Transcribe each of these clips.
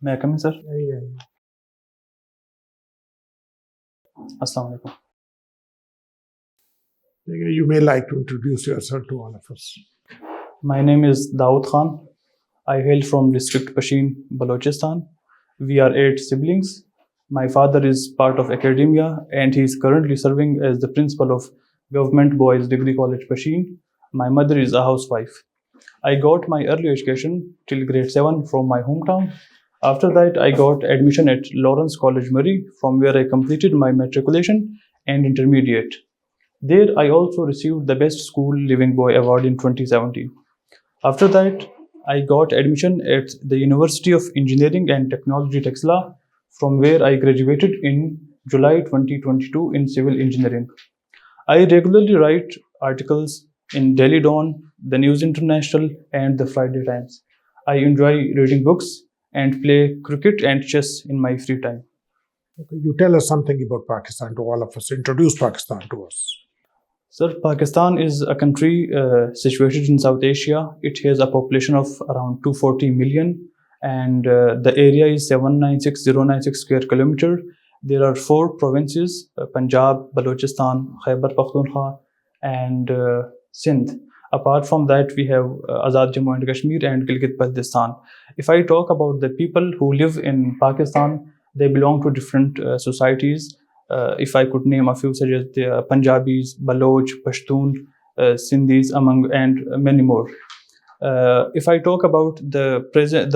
May I come in, sir? Yeah. Assalamu alaikum. You may like to introduce yourself to all of us. My name is Dawood Khan. I hail from district Pashin, Baluchistan. We are 8 siblings. My father is part of academia and he is currently serving as the principal of Government Boys Degree College Pashin. My mother is a housewife. I got my early education till grade 7 from my hometown. After that, I got admission at Lawrence College, Murray, from where I completed my matriculation and intermediate. There, I also received the Best School Living Boy Award in 2017. After that, I got admission at the University of Engineering and Technology, Texla, from where I graduated in July 2022 in civil engineering. I regularly write articles in Daily Dawn, the News International, and the Friday Times. I enjoy reading books and play cricket and chess in my free time. Okay, you tell us something about Pakistan to all of us. Introduce Pakistan to us. Sir, Pakistan is a country situated in South Asia. It has a population of around 240 million and the area is 796096 square kilometer. There are 4 provinces, Punjab, Baluchistan, Khyber Pakhtunkhwa and Sindh. Apart from that, we have Azad Jammu and Kashmir and Gilgit-Baltistan. If I talk about the people who live in Pakistan, they belong to different societies. If I could name a few, such as the Punjabis, Baloch, Pashtun, Sindhis, and many more. If I talk about the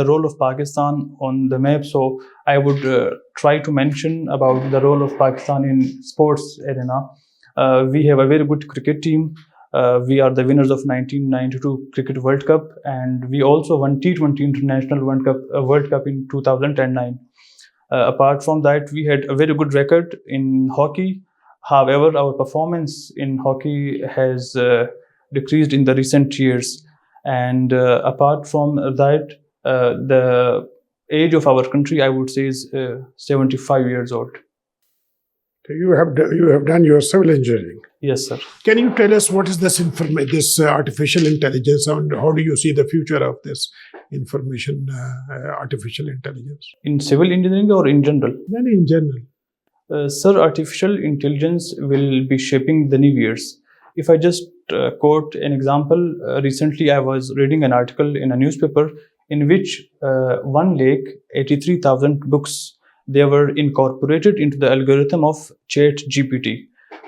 role of Pakistan on the map, so I would try to mention about the role of Pakistan in sports arena. We have a very good cricket team. We are the winners of 1992 Cricket World Cup, and we also won T20 International World Cup in 2009. Apart from that, we had a very good record in hockey. However, our performance in hockey has decreased in the recent years. And apart from that, the age of our country, I would say, is 75 years old. You have done your civil engineering. Yes, sir. Can you tell us what is this artificial intelligence, and how do you see the future of this information artificial intelligence? In civil engineering or in general? In general. Sir, artificial intelligence will be shaping the new years. If I just quote an example, recently I was reading an article in a newspaper in which 183,000 books, they were incorporated into the algorithm of ChatGPT.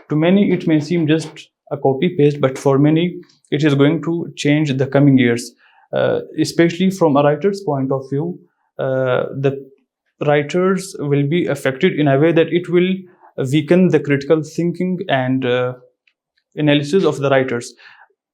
To many, it may seem just a copy-paste, but for many, it is going to change the coming years. Especially from a writer's point of view, the writers will be affected in a way that it will weaken the critical thinking and analysis of the writers.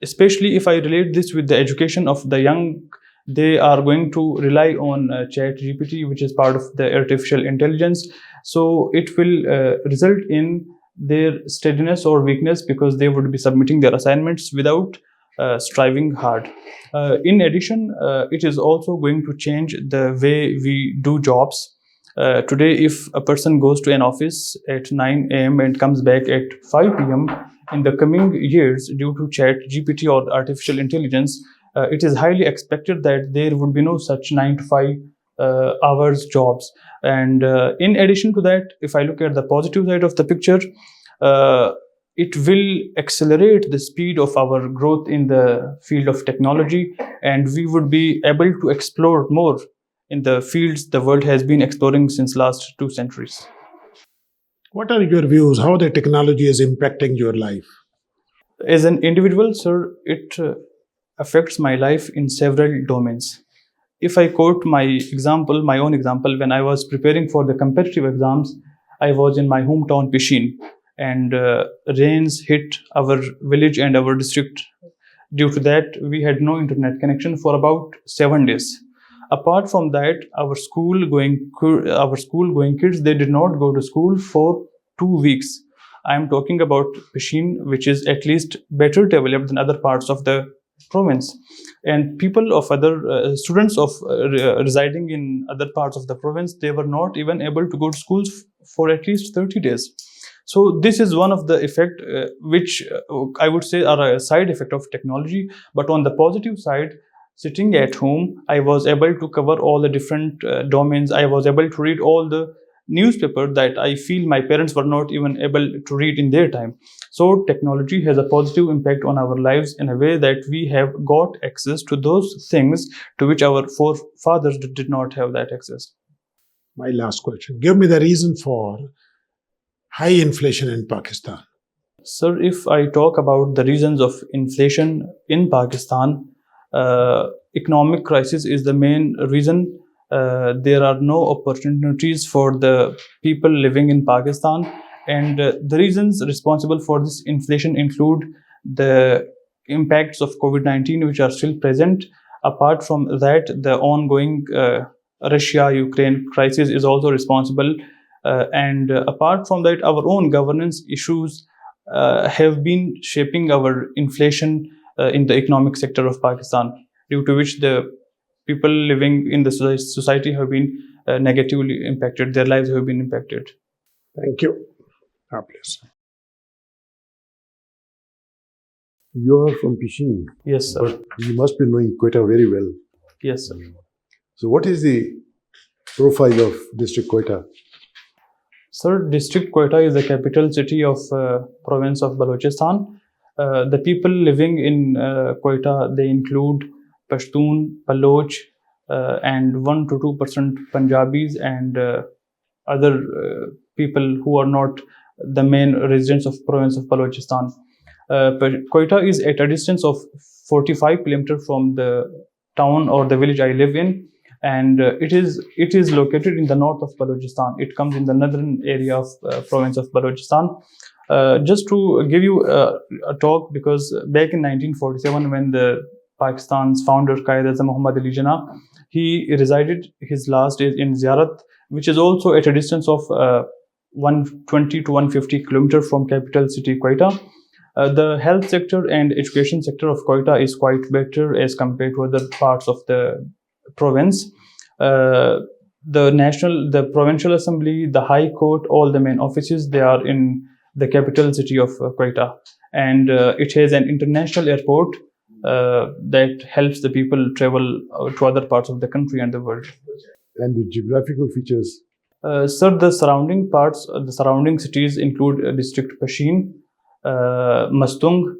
Especially if I relate this with the education of the young, they are going to rely on ChatGPT, which is part of the artificial intelligence. So it will result in their steadiness or weakness, because they would be submitting their assignments without striving hard. In addition, it is also going to change the way we do jobs. Today, if a person goes to an office at 9 a.m. and comes back at 5 p.m., in the coming years, due to ChatGPT or artificial intelligence, it is highly expected that there would be no such 9 to 5 hours jobs. And in addition to that, if I look at the positive side of the picture, it will accelerate the speed of our growth in the field of technology, and we would be able to explore more in the fields the world has been exploring since last 2 centuries. What are your views? How the technology is impacting your life? As an individual, sir, it affects my life in several domains. If I quote my own example, when I was preparing for the competitive exams, I was in my hometown Pishin, and rains hit our village and our district. Due to that, we had no internet connection for about 7 days. Apart from that, our school going kids, they did not go to school for 2 weeks. I am talking about Pishin, which is at least better developed than other parts of the province, and people of other students of residing in other parts of the province, they were not even able to go to schools for at least 30 days. So this is one of the effect which I would say are a side effect of technology. But on the positive side, Sitting at home, I was able to cover all the different domains. I was able to read all the newspaper that I feel my parents were not even able to read in their time. So technology has a positive impact on our lives in a way that we have got access to those things to which our forefathers did not have that access. My last question. Give me the reason for high inflation in Pakistan. Sir, if I talk about the reasons of inflation in Pakistan, economic crisis is the main reason. There are no opportunities for the people living in Pakistan, and the reasons responsible for this inflation include the impacts of COVID-19, which are still present. Apart from that, the ongoing Russia-Ukraine crisis is also responsible. And apart from that, our own governance issues have been shaping our inflation in the economic sector of Pakistan, due to which the people living in the society have been negatively impacted. Their lives have been impacted. Thank you. God bless. You are from Pishin, Yes, sir. but you must be knowing Quetta very well. Yes, sir. So, what is the profile of District Quetta? Sir, District Quetta is the capital city of province of Baluchistan. The people living in Quetta, they include Pashtun, Baloch, and 1 to 2% Punjabis and other people who are not the main residents of province of Balochistan. Quetta is at a distance of 45 kilometers from the town or the village I live in, and it is located in the north of Balochistan. It comes in the northern area of province of Balochistan. Just to give you a talk, because back in 1947, when the Pakistan's founder Qaid-e-Azam Muhammad Ali Jinnah, he resided his last days in Ziyarat, which is also at a distance of 120 to 150 kilometers from capital city Quetta. The health sector and education sector of Quetta is quite better as compared to other parts of the province. The provincial assembly, the high court, all the main offices, they are in the capital city of Quetta, and it has an international airport that helps the people travel to other parts of the country and the world. And the geographical features? Sir, the surrounding parts, the surrounding cities include district Pashin, Mastung,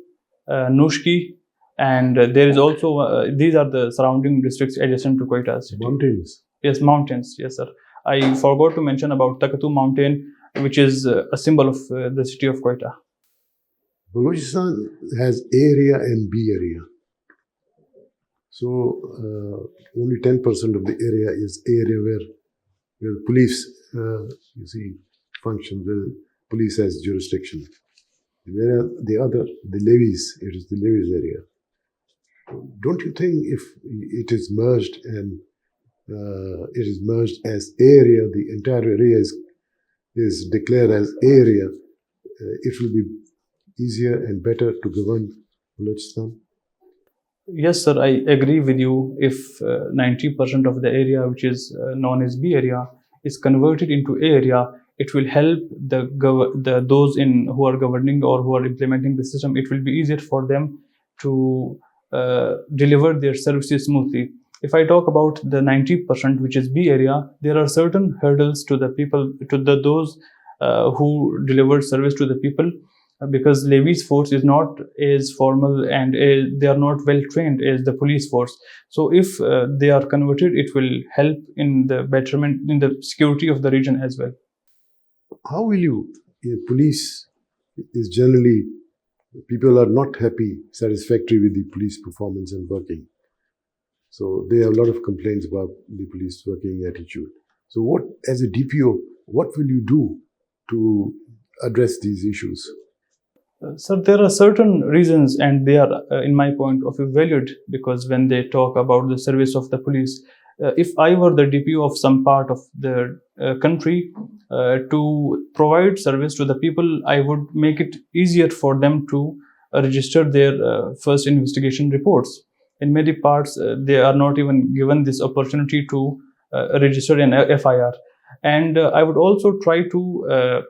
Nushki, and there is also these are the surrounding districts adjacent to Quetta city. Mountains? Yes, mountains. Yes, sir. I forgot to mention about Takatu mountain, which is a symbol of the city of Quetta. Balochistan has A area and B area. So, only 10% of the area is area where the police, you see, functions, where police has jurisdiction. Where the other, the levies, it is the levies area. Don't you think if it is merged and it is merged as area, the entire area is declared as area, it will be easier and better to govern Balochistan? Yes, sir, I agree with you. If 90% of the area, which is known as B area, is converted into A area, it will help those who are governing or who are implementing the system. It will be easier for them to deliver their services smoothly. If I talk about the 90%, which is B area, there are certain hurdles to the people, to those who deliver service to the people, because levies force is not as formal and they are not well trained as the police force. So if they are converted, it will help in the betterment, in the security of the region as well. How will you, police is generally, people are not happy, satisfactory with the police performance and working. So they have a lot of complaints about the police working attitude. So what, as a DPO, what will you do to address these issues? Sir, there are certain reasons, and they are, in my point of view, valid, because when they talk about the service of the police, if I were the DPO of some part of the country, to provide service to the people, I would make it easier for them to register their first investigation reports. In many parts, they are not even given this opportunity to register an FIR. And I would also try to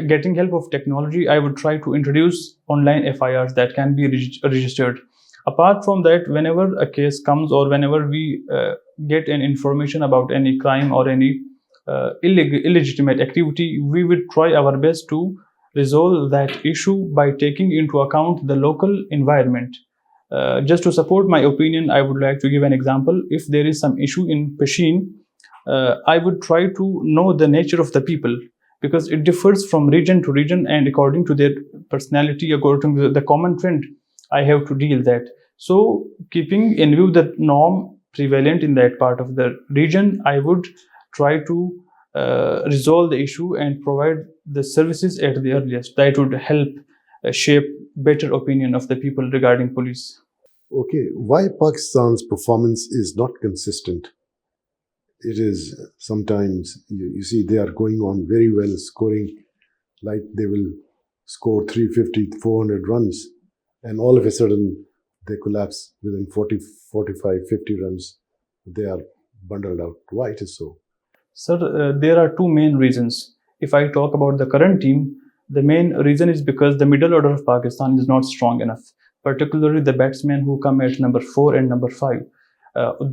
getting help of technology, I would try to introduce online FIRs that can be registered. Apart from that, whenever a case comes or whenever we get an information about any crime or any illegitimate activity, we would try our best to resolve that issue by taking into account the local environment. Just to support my opinion, I would like to give an example. If there is some issue in Pashin, I would try to know the nature of the people, because it differs from region to region, and according to their personality, according to the common trend, I have to deal that. So keeping in view the norm prevalent in that part of the region, I would try to resolve the issue and provide the services at the earliest. That would help shape better opinion of the people regarding police. Okay, why Pakistan's performance is not consistent? It is sometimes, you see, they are going on very well, scoring like they will score 350, 400 runs, and all of a sudden they collapse within 40, 45, 50 runs. They are bundled out. Why it is so? Sir, there are two main reasons. If I talk about the current team, the main reason is because the middle order of Pakistan is not strong enough, particularly the batsmen who come at number 4 and number 5.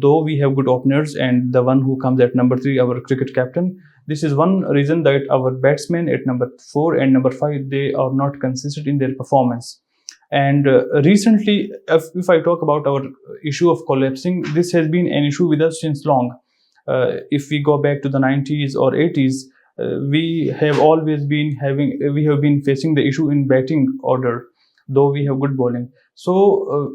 Though we have good openers, and the one who comes at number 3, our cricket captain, this is one reason that our batsmen at number 4 and number 5, they are not consistent in their performance. And recently, if I talk about our issue of collapsing, this has been an issue with us since long. If we go back to the 90s or 80s, we have been facing the issue in batting order, though we have good bowling. So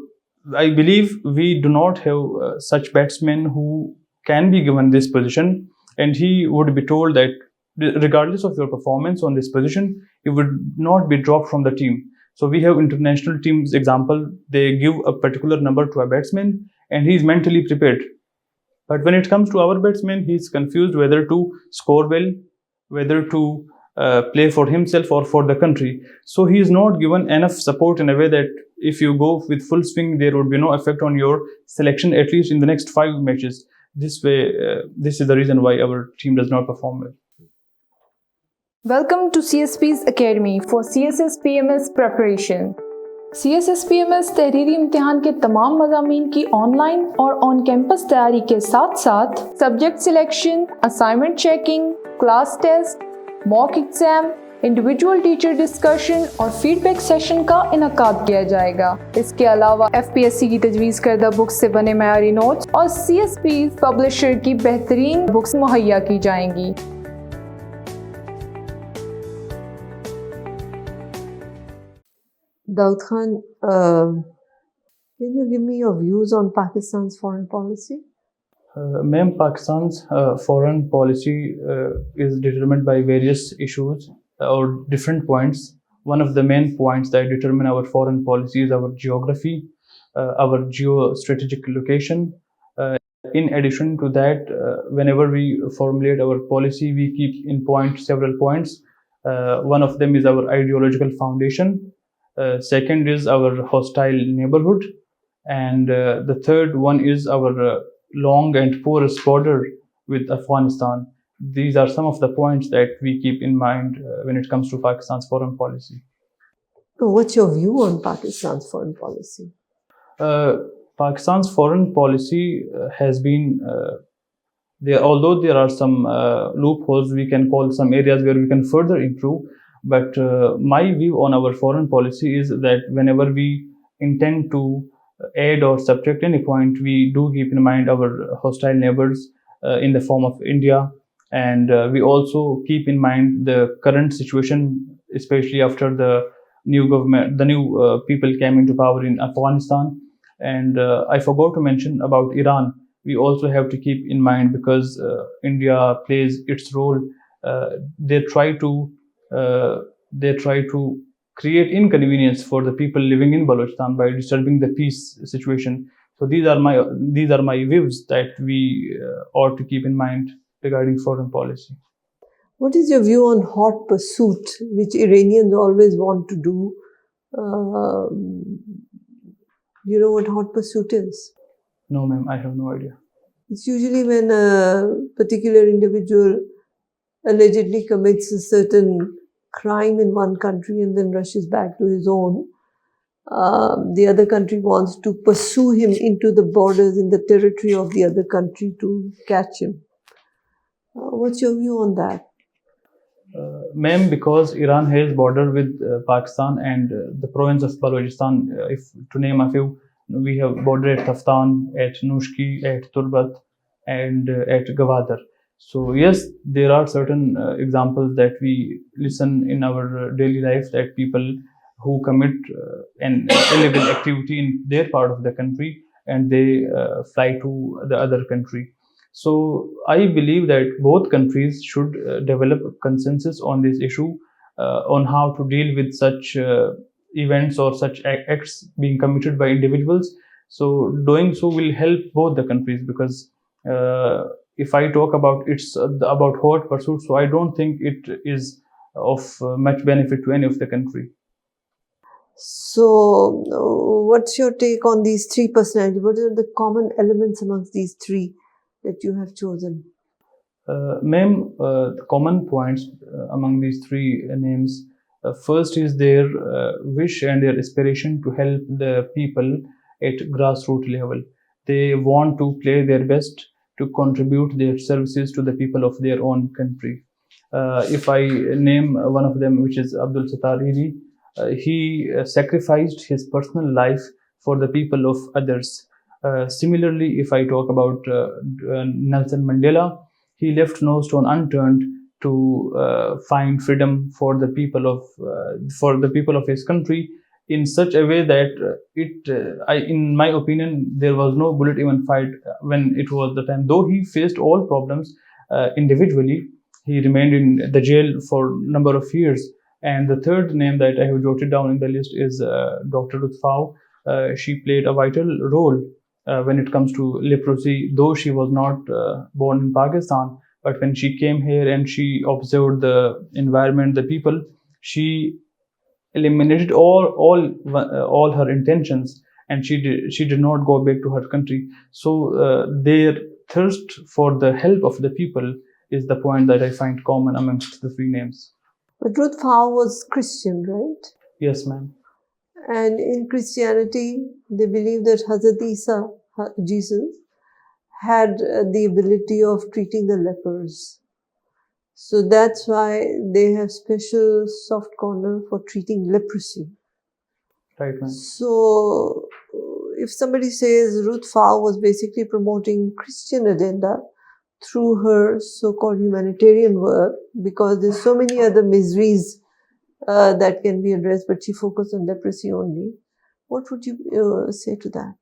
I believe we do not have such batsmen who can be given this position, and he would be told that regardless of your performance on this position, you would not be dropped from the team. So we have international teams example, they give a particular number to a batsman and he is mentally prepared. But when it comes to our batsman, he is confused whether to score well, whether to play for himself or for the country. So he is not given enough support in a way that if you go with full swing, there would be no effect on your selection, at least in the next 5 matches. This way, this is the reason why our team does not perform well. Welcome to CSPs Academy for CSS PMS preparation. CSS PMS तहरीरी इम्तिहान के तमाम मज़ामीन की online और on campus तैयारी के साथ साथ subject selection, assignment checking, class test, mock exam, individual teacher discussion और फीडबैक सेशन का इनकाद किया जाएगा। इसके अलावा FPSC की तजवीज़ करदा बुक्स से बने मयारी नोट्स और CSP पब्लिशर की बेहतरीन बुक्स मुहैया की जाएंगी। Dawood Khan, can you give me your views on Pakistan's foreign policy? Ma'am, Pakistan's foreign policy is determined by various issues or different points. One of the main points that determine our foreign policy is our geography, our geostrategic location. In addition to that, whenever we formulate our policy, we keep in point several points. One of them is our ideological foundation. Second is our hostile neighborhood, and the third one is our long and porous border with Afghanistan. These are some of the points that we keep in mind when it comes to Pakistan's foreign policy. So what's your view on Pakistan's foreign policy? Pakistan's foreign policy has been there, although there are some loopholes, we can call some areas where we can further improve. But my view on our foreign policy is that whenever we intend to add or subtract any point, we do keep in mind our hostile neighbors in the form of India, and we also keep in mind the current situation, especially after the new government, the new people came into power in Afghanistan. And I forgot to mention about Iran. We also have to keep in mind, because India plays its role. They try to create inconvenience for the people living in Baluchistan by disturbing the peace situation. So these are my views that we ought to keep in mind regarding foreign policy. What is your view on hot pursuit, which Iranians always want to do? Do you know what hot pursuit is? No, ma'am, I have no idea. It's usually when a particular individual allegedly commits a certain crime in one country and then rushes back to his own. the other country wants to pursue him into the borders in the territory of the other country to catch him. What's your view on that? Ma'am, because Iran has border with Pakistan and the province of Baluchistan, if to name a few, we have border at Taftan, at Nushki, at Turbat, and at Gawadar. So yes, there are certain examples that we listen in our daily life, that people who commit an illegal activity in their part of the country and they fly to the other country. So I believe that both countries should develop a consensus on this issue, on how to deal with such events or such acts being committed by individuals. So doing so will help both the countries, because if I talk about it's about hot pursuit, so I don't think it is of much benefit to any of the country. So, what's your take on these three personalities? What are the common elements amongst these three that you have chosen? Ma'am, the common points among these three names. First is their wish and their aspiration to help the people at grassroots level. They want to play their best to contribute their services to the people of their own country. If I name one of them, which is Abdul Sattar Idi, he sacrificed his personal life for the people of others. Similarly, if I talk about Nelson Mandela, he left no stone unturned to find freedom for the people of his country in such a way that in my opinion, there was no bullet even fired when it was the time. Though he faced all problems individually, he remained in the jail for a number of years. And the third name that I have jotted down in the list is Dr. Ruth. She played a vital role when it comes to leprosy, though she was not born in Pakistan. But when she came here and she observed the environment, the people, she eliminated all her intentions, and she did not go back to her country. So their thirst for the help of the people is the point that I find common amongst the three names. But Ruth was Christian, right? Yes, ma'am. And in Christianity, they believe that Hazrat Isa, Jesus, had the ability of treating the lepers. So that's why they have special soft corner for treating leprosy. Right, ma'am. So if somebody says Ruth was basically promoting Christian agenda through her so-called humanitarian work, because there's so many other miseries that can be addressed, but she focused on leprosy only. What would you say to that?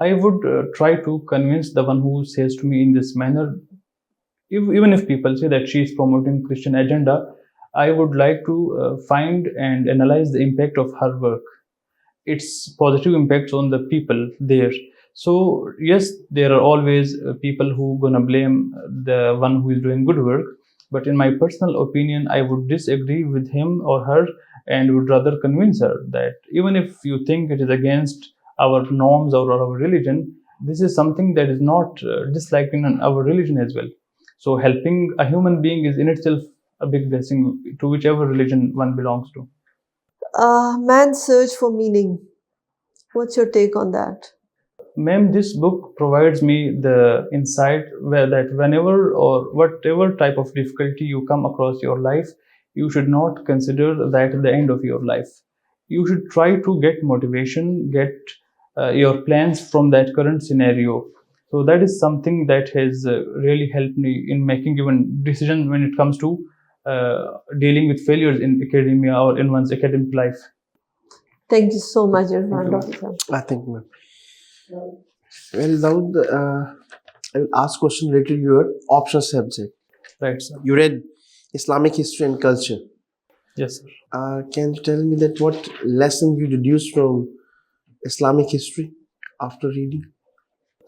I would try to convince the one who says to me in this manner, even if people say that she is promoting Christian agenda, I would like to find and analyze the impact of her work, its positive impacts on the people there. So yes, there are always people who gonna blame the one who is doing good work, but in my personal opinion, I would disagree with him or her and would rather convince her that even if you think it is against our norms or our religion, this is something that is not disliked in our religion as well. So helping a human being is in itself a big blessing, to whichever religion one belongs to. Man's search for meaning. What's your take on that? Ma'am, this book provides me the insight that whenever or whatever type of difficulty you come across your life, you should not consider that the end of your life. You should try to get motivation, get your plans from that current scenario. So that is something that has really helped me in making even decisions when it comes to dealing with failures in academia or in one's academic life. Thank you so much, Irfan. Thank you, ma'am. Well, Dawood, I will ask question related to your optional subject. Right, sir. You read Islamic history and culture. Yes, sir. Can you tell me that what lesson you deduced from Islamic history after reading?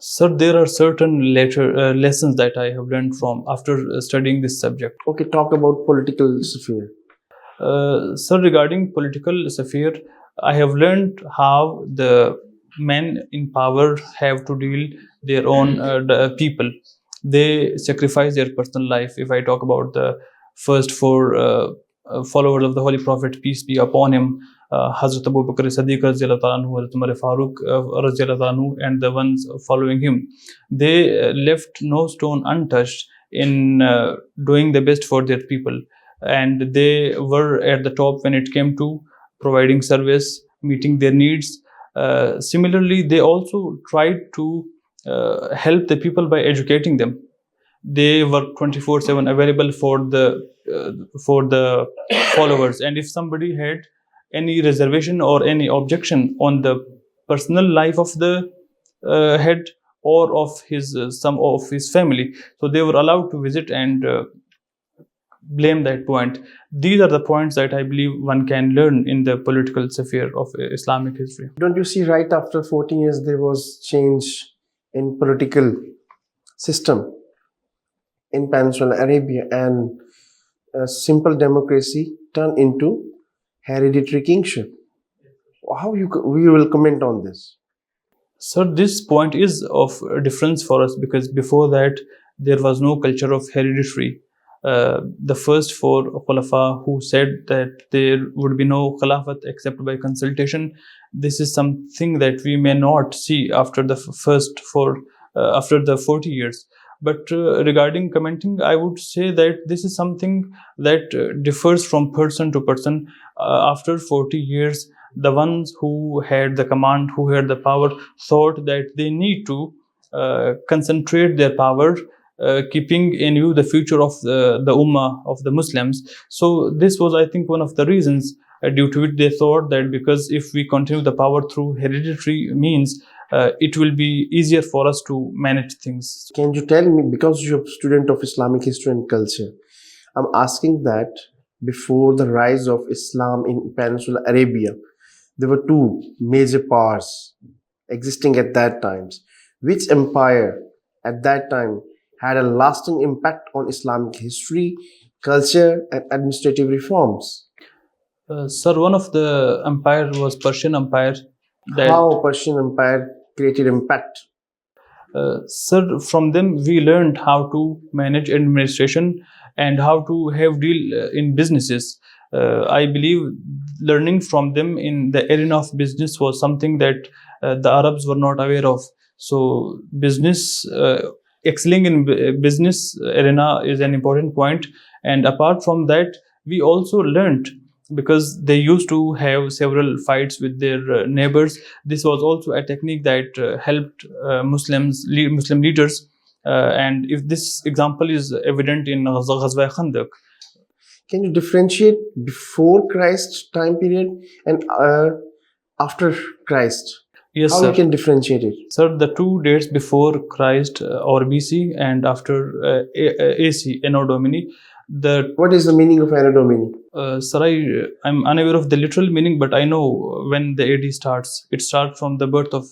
Sir, there are certain lessons that I have learned from after studying this subject. Okay, talk about political sphere. Sir, regarding political sphere, I have learned how the men in power have to deal their own the people. They sacrifice their personal life. If I talk about the first four followers of the Holy Prophet, peace be upon him, Hazrat Abu Bakr Siddiq Radhiyallahu Ta'ala anhu, Hazrat Umar Farooq Radhiyallahu Ta'ala anhu, and the ones following him. They left no stone untouched in doing the best for their people, and they were at the top when it came to providing service, meeting their needs. Similarly, they also tried to help the people by educating them. They were 24/7 available for the followers, and if somebody had any reservation or any objection on the personal life of the head or of his some of his family, so they were allowed to visit and blame that point. These are the points that I believe one can learn in the political sphere of Islamic history. Don't you see, right after 14 years, there was change in political system in Peninsular Arabia, and a simple democracy turned into hereditary kingship. How you will comment on this? So this point is of difference for us because before that there was no culture of hereditary. The first four Khulafa who said that there would be no Khilafat except by consultation. This is something that we may not see after the after the 40 years. But regarding commenting, I would say that this is something that differs from person to person. After 40 years, the ones who had the command, who had the power, thought that they need to concentrate their power, keeping in view the future of the Ummah, of the Muslims. So this was, I think, one of the reasons due to which they thought that because if we continue the power through hereditary means, it will be easier for us to manage things. Can you tell me, because you're a student of Islamic history and culture, I'm asking that before the rise of Islam in Peninsular Arabia, there were two major powers existing at that time. Which empire at that time had a lasting impact on Islamic history, culture, and administrative reforms? Sir, one of the empire was Persian Empire. How Persian Empire created impact? Sir, from them we learned how to manage administration and how to have deal in businesses. I believe learning from them in the arena of business was something that the Arabs were not aware of. So business, excelling in business arena is an important point. And apart from that, we also learned, because they used to have several fights with their neighbors. This was also a technique that helped Muslim leaders. And if this example is evident in Ghazwa Khandaq. Can you differentiate before Christ time period and after Christ? Yes, How sir. you can differentiate it? Sir, the two dates before Christ or BC and after AC, Anno Domini. What is the meaning of Anno Domini? Sir, I'm unaware of the literal meaning, but I know when the AD starts. It starts from the birth of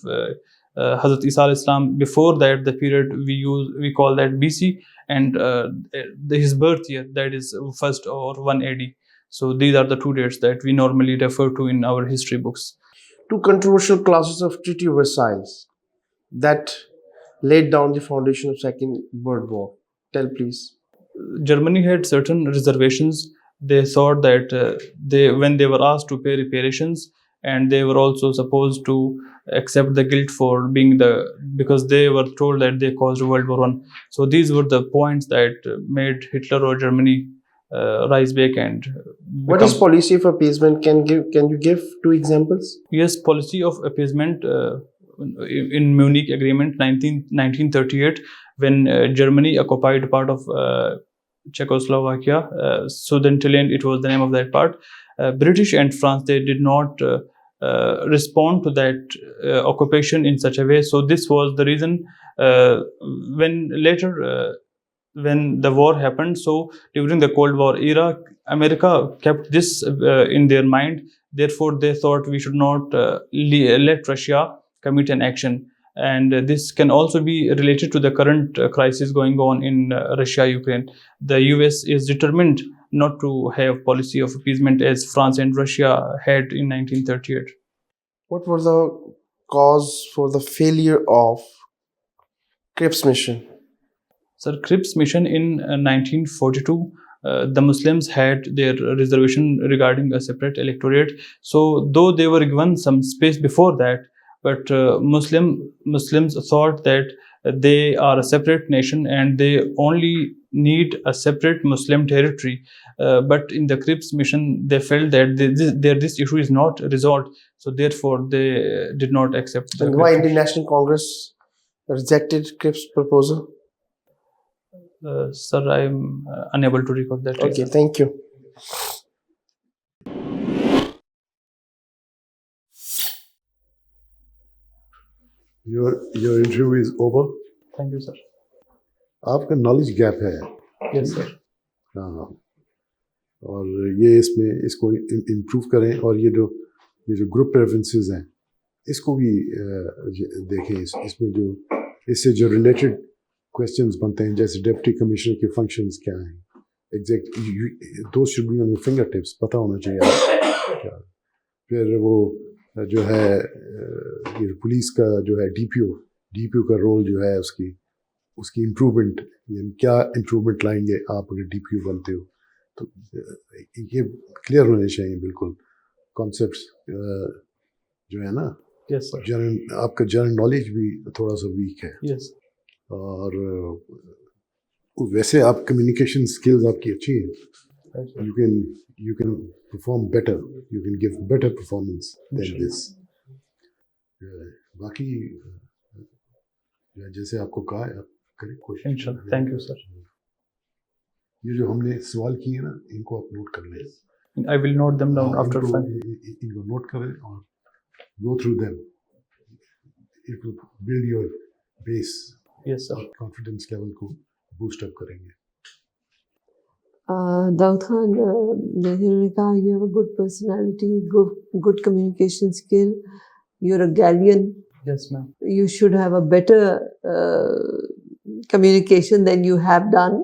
Hazrat Isa al-Islam. Before that, the period we call that BC, and his birth year, that is 1st or 1 AD. So these are the two dates that we normally refer to in our history books. Two controversial clauses of Treaty of Versailles that laid down the foundation of Second World War. Tell please. Germany had certain reservations. They thought that when they were asked to pay reparations, and they were also supposed to accept the guilt for because they were told that they caused World War I. So these were the points that made Hitler or Germany rise back and What is policy of appeasement? Can you give two examples? Yes, policy of appeasement in Munich Agreement 1938, when Germany occupied part of Czechoslovakia, Sudetenland, it was the name of that part. British and France, they did not respond to that occupation in such a way. So this was the reason when later when the war happened. So during the Cold War era, America kept this in their mind. Therefore, they thought we should not let Russia commit an action. And this can also be related to the current crisis going on in Russia-Ukraine. The US is determined not to have policy of appeasement as France and Russia had in 1938. What was the cause for the failure of Cripps Mission? Sir, Cripps Mission in 1942 the Muslims had their reservation regarding a separate electorate. So though they were given some space before that, but Muslims thought that they are a separate nation and they only need a separate Muslim territory. But in the Cripps Mission, they felt that this issue is not resolved, so therefore they did not accept the And why Cripps Indian National Congress rejected Cripps' proposal? Sir, I am unable to recall that. Okay, thank you. Your interview is over. Thank you, sir. आपका knowledge gap है. Yes, sir. हाँ, और ये इसको improve करें, और ये जो ग्रुप प्रेफरेंसेस हैं इसको भी देखें. इसमें इससे जो रिलेटेड क्वेश्चंस बनते हैं, जैसे डिप्टी कमिश्नर के फंक्शंस क्या हैं एग्जैक्ट, दो should be on your finger tips, पता होना चाहिए क्या. फिर वो जो है ये पुलिस का जो है डीपीओ का रोल जो है उसकी इम्प्रूवमेंट, क्या इम्प्रूवमेंट लाएंगे आप अगर डीपीओ बनते हो, तो ये क्लियर होने चाहिए बिल्कुल कॉन्सेप्ट्स जो है ना. Yes, sir. आपका जनरल नॉलेज भी थोड़ा सा वीक है. Yes. और वैसे आप कम्युनिकेशन स्किल्स आपकी अच्छी हैं. You can perform better. You can give better performance than this. बाकी जैसे आपको कहा है, आप करें कोशिश. Inshallah. Thank you, sir. ये जो हमने सवाल किए ना, इनको आप नोट कर लें. I will note them down after fun. इनको नोट करें और go through them. It will build your base. Yes, sir. Confidence level को boost up करेंगे. Dawood Khan, जैसे उन्होंने कहा, you have a good personality, good communication skill. You're a galleon. Yes, ma'am. You should have a better communication than you have done.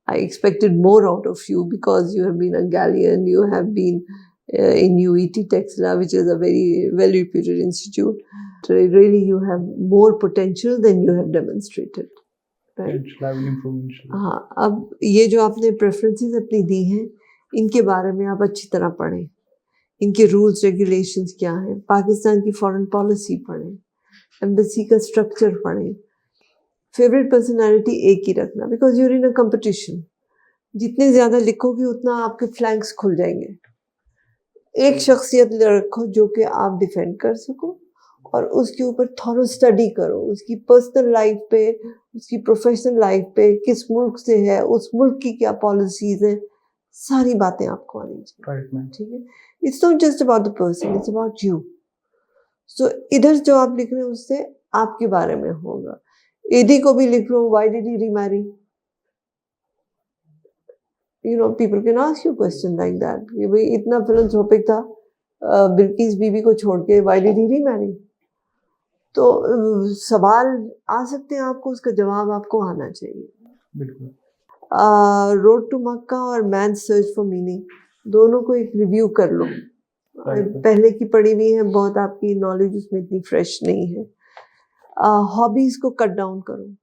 I expected more out of you because you have been a galleon. You have been in UET Texla, which is a very well-reputed institute. Really, you have more potential than you have demonstrated. Right? Inshallah, I will improve. Inshallah. हाँ, अब ये जो आपने preferences अपनी दी हैं, इनके बारे में आप अच्छी तरह पढ़ें. इनके रूल्स रेगुलेशंस क्या हैं, पाकिस्तान की फॉरेन पॉलिसी पढ़ें, एम्बेसी का स्ट्रक्चर पढ़ें. फेवरेट पर्सनालिटी एक ही रखना, because you're in a competition. जितने ज़्यादा लिखोगे उतना आपके फ्लैंक्स खुल जाएंगे. एक शख्सियत रखो जो कि आप डिफेंड कर सको, और उसके ऊपर थोड़ा स्टडी करो, उसकी पर्सनल लाइफ पे, उसकी प्रोफेशनल लाइफ पे, किस मुल्क से है, उस मुल्क की क्या पॉलिसीज हैं, सारी बातें आपको आनी चाहिए. ठीक है. It's not just about the person, it's about you. So इधर जो आप लिख रहे हैं उससे आपके बारे में होगा. एडी को भी लिख लो, why did he remarry. You know, people can ask you question like that. कि भाई इतना फिलंथ्रोपिक था बिल्किस बीबी को छोड़ के, why did he remarry? तो सवाल आ सकते हैं आपको, उसका जवाब आपको आना चाहिए. बिल्कुल. रोड टू मक्का और मैन सर्च फॉर मीनिंग, दोनों को एक रिव्यू कर लो. पहले की पढ़ी हुई है बहुत, आपकी नॉलेज उसमें इतनी फ्रेश नहीं है. हॉबीज को कट डाउन करो.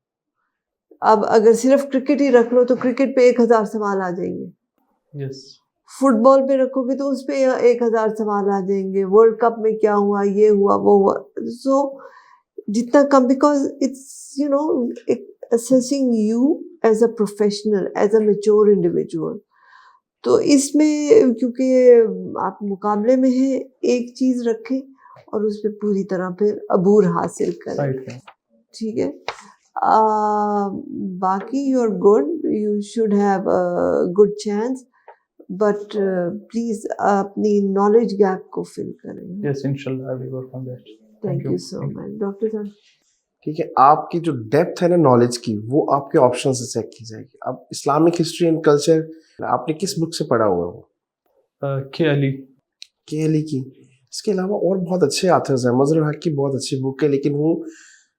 अब अगर सिर्फ क्रिकेट ही रख लो तो क्रिकेट पे 1000 सवाल आ जाएंगे. Yes. फुटबॉल पे रखोगे तो उस पे 1000 सवाल आ जाएंगे. वर्ल्ड कप में क्या हुआ, ये हुआ, वो हुआ. सो जितना कम, because it's you know assessing you as a professional, as a mature individual. तो इसमें क्योंकि आप मुकाबले में हैं, एक चीज़ रखें और उस पर पूरी तरह फिर अबूर हासिल करें. ठीक है. बाकी you are good, you should have a good chance, but please अपनी नॉलेज गैप को फिल करें. Yes, inshallah, I will work on that. Thank you so much doctor साहब. ठीक है. आपकी जो डेप्थ है ना नॉलेज की, वो आपके ऑप्शन से चेक की जाएगी. अब इस्लामिक हिस्ट्री एंड कल्चर आपने किस बुक से पढ़ा हुआ है? वो के अली की. इसके अलावा और बहुत अच्छे आथर्स हैं. मजहरुल हक की बहुत अच्छी बुक है, लेकिन वो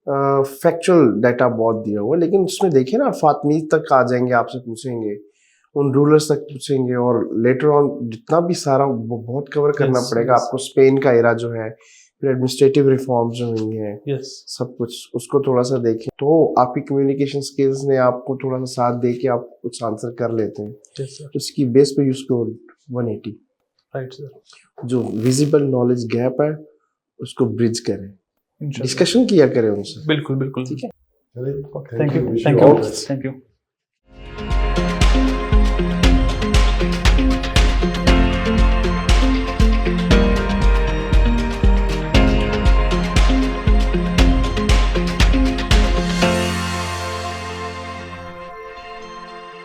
फैक्चुअल डाटा बहुत दिया हुआ है. लेकिन उसमें देखिए ना, फातमीद तक आ जाएंगे, आपसे पूछेंगे, उन रूलर्स तक पूछेंगे, और लेटर ऑन जितना भी सारा वो बहुत कवर करना पड़ेगा आपको. स्पेन का एरा जो है, फिर एडमिनिस्ट्रेटिव रिफॉर्म्स जो हुई हैं, यस, सब कुछ उसको थोड़ा सा देखें तो आपकी कम्युनिकेशन स्किल्स ने आपको थोड़ा सा साथ दे के आप कुछ आंसर कर लेते हैं। यस सर, उसकी बेस पे यू स्कोर 180। राइट सर, जो विजिबल नॉलेज गैप है उसको ब्रिज करें, इंशाल्लाह, डिस्कशन किया करें उनसे। बिल्कुल बिल्कुल, ठीक है। चलिए, thank you, wish thank you you, all the best. Thank you.